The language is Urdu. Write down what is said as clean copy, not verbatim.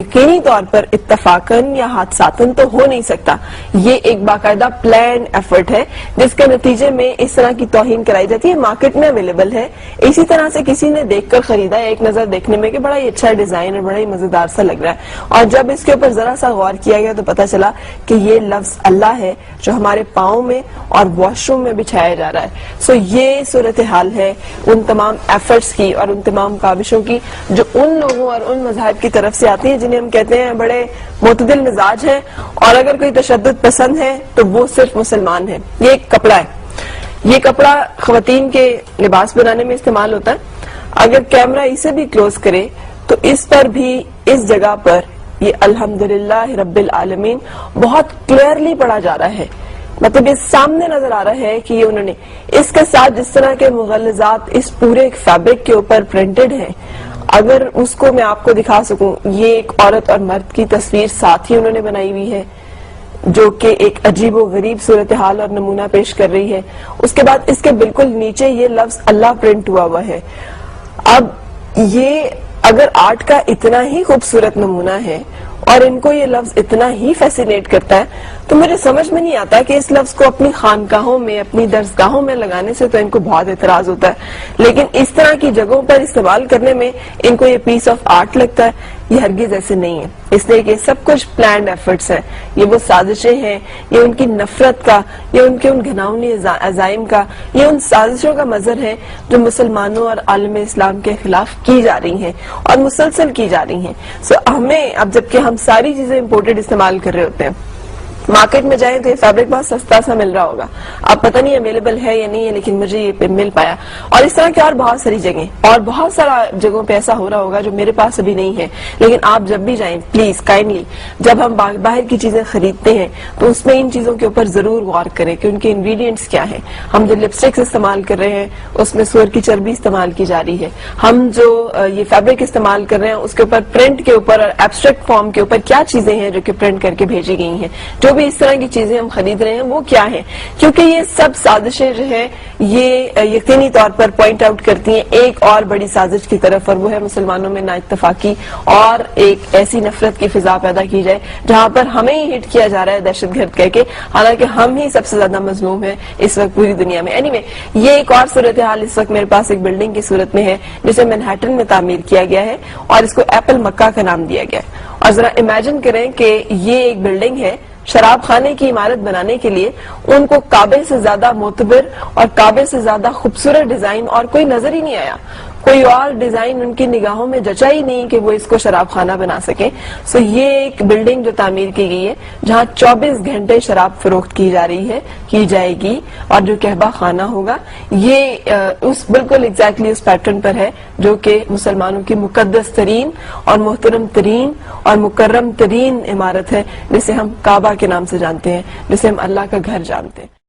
یقینی طور پر اتفاقاً یا حادثاتاً تو ہو نہیں سکتا. یہ ایک باقاعدہ پلان ایفرٹ ہے جس کے نتیجے میں اس طرح کی توہین کرائی جاتی ہے. مارکیٹ میں اویلیبل ہے, اسی طرح سے کسی نے دیکھ کر خریدا ہے ایک نظر دیکھنے میں کہ بڑا ہی اچھا ڈیزائن اور بڑا ہی مزیدار سا لگ رہا ہے, اور جب اس کے اوپر ذرا سا غور کیا گیا تو پتا چلا کہ یہ لفظ اللہ ہے جو ہمارے پاؤں میں اور واش روم میں بچھایا جا رہا ہے. سو یہ صورتحال ہے ان تمام ایفرٹس کی اور ان تمام کاوشوں کی جو ان لوگوں اور ان مذاہب کی طرف سے آتی ہیں جنہیں ہم کہتے ہیں بڑے معتدل مزاج ہیں, اور اگر کوئی تشدد پسند ہے تو وہ صرف مسلمان ہے. یہ ایک کپڑا ہے, یہ کپڑا خواتین کے لباس بنانے میں استعمال ہوتا ہے. اگر کیمرہ اسے بھی کلوز کرے تو اس پر بھی اس جگہ پر یہ الحمدللہ رب العالمین بہت کلیئرلی پڑھا جا رہا ہے. مطلب یہ سامنے نظر آ رہا ہے کہ یہ انہوں نے اس کے ساتھ جس طرح کے مغلظات اس پورے فیبرک کے اوپر پرنٹڈ ہیں, اگر اس کو میں آپ کو دکھا سکوں, یہ ایک عورت اور مرد کی تصویر ساتھ ہی انہوں نے بنائی ہوئی ہے جو کہ ایک عجیب و غریب صورتحال اور نمونہ پیش کر رہی ہے. اس کے بعد اس کے بالکل نیچے یہ لفظ اللہ پرنٹ ہوا ہے. اب یہ اگر آرٹ کا اتنا ہی خوبصورت نمونہ ہے اور ان کو یہ لفظ اتنا ہی فیسینیٹ کرتا ہے تو مجھے سمجھ میں نہیں آتا کہ اس لفظ کو اپنی خانقاہوں میں اپنی درسگاہوں میں لگانے سے تو ان کو بہت اعتراض ہوتا ہے, لیکن اس طرح کی جگہوں پر استعمال کرنے میں ان کو یہ پیس آف آرٹ لگتا ہے. یہ ہرگز ایسے نہیں ہے, اس لیے کہ سب کچھ پلانڈ ایفرٹس ہیں. یہ وہ سازشیں ہیں, یہ ان کی نفرت کا, یہ ان کے ان گھناؤنی عزائم کا, یہ ان سازشوں کا مظہر ہے جو مسلمانوں اور عالم اسلام کے خلاف کی جا رہی ہیں اور مسلسل کی جا رہی ہیں. سو ہمیں اب جبکہ ہم ساری چیزیں امپورٹڈ استعمال کر رہے ہوتے ہیں, مارکیٹ میں جائیں تو یہ فیبرک بہت سستا سا مل رہا ہوگا, اب پتہ نہیں اویلیبل ہے یا نہیں ہے, لیکن مجھے یہ مل پایا. اور اس طرح کی اور بہت ساری جگہیں اور بہت سارا جگہوں پہ ایسا ہو رہا ہوگا جو میرے پاس ابھی نہیں ہے. لیکن آپ جب بھی جائیں پلیز کائنڈلی جب ہم باہر کی چیزیں خریدتے ہیں تو اس میں ان چیزوں کے اوپر ضرور غور کریں کہ ان کے انگریڈینٹس کیا ہیں. ہم جو لپسٹکس استعمال کر رہے ہیں اس میں سور کی چربی استعمال کی جا رہی ہے. ہم جو یہ فیبرک استعمال کر رہے ہیں اس کے اوپر پرنٹ کے اوپر اور ایبسٹریکٹ فارم کے اوپر کیا چیزیں ہیں جو کہ پرنٹ کر کے بھیجی گئی ہیں. جو بھی اس طرح کی چیزیں ہم خرید رہے ہیں وہ کیا ہیں, کیونکہ یہ سب سازشیں جو ہیں یہ یقینی طور پر پوائنٹ آؤٹ کرتی ہیں ایک اور بڑی سازش کی طرف, اور وہ ہے مسلمانوں میں نا اتفاقی اور ایک ایسی نفرت کی فضا پیدا کی جائے جہاں پر ہمیں ہی ہٹ کیا جا رہا ہے دہشت گرد کہہ کے, حالانکہ ہم ہی سب سے زیادہ مظلوم ہیں اس وقت پوری دنیا میں. اینی وے یہ ایک اور صورتحال اس وقت میرے پاس ایک بلڈنگ کی صورت میں ہے جسے مینہٹن میں تعمیر کیا گیا ہے اور اس کو ایپل مکہ کا نام دیا گیا ہے. اور ذرا امیجن کریں کہ یہ ایک بلڈنگ ہے, شراب خانے کی عمارت بنانے کے لیے ان کو کعبے سے زیادہ معتبر اور کعبے سے زیادہ خوبصورت ڈیزائن اور کوئی نظر ہی نہیں آیا, کوئی اور ڈیزائن ان کی نگاہوں میں جچا ہی نہیں کہ وہ اس کو شراب خانہ بنا سکیں. سو یہ ایک بلڈنگ جو تعمیر کی گئی ہے جہاں 24 گھنٹے شراب فروخت کی جا رہی ہے, کی جائے گی, اور جو کہبہ خانہ ہوگا یہ اس بالکل ایگزیکٹلی اس پیٹرن پر ہے جو کہ مسلمانوں کی مقدس ترین اور محترم ترین اور مکرم ترین عمارت ہے جسے ہم کعبہ کے نام سے جانتے ہیں, جسے ہم اللہ کا گھر جانتے ہیں.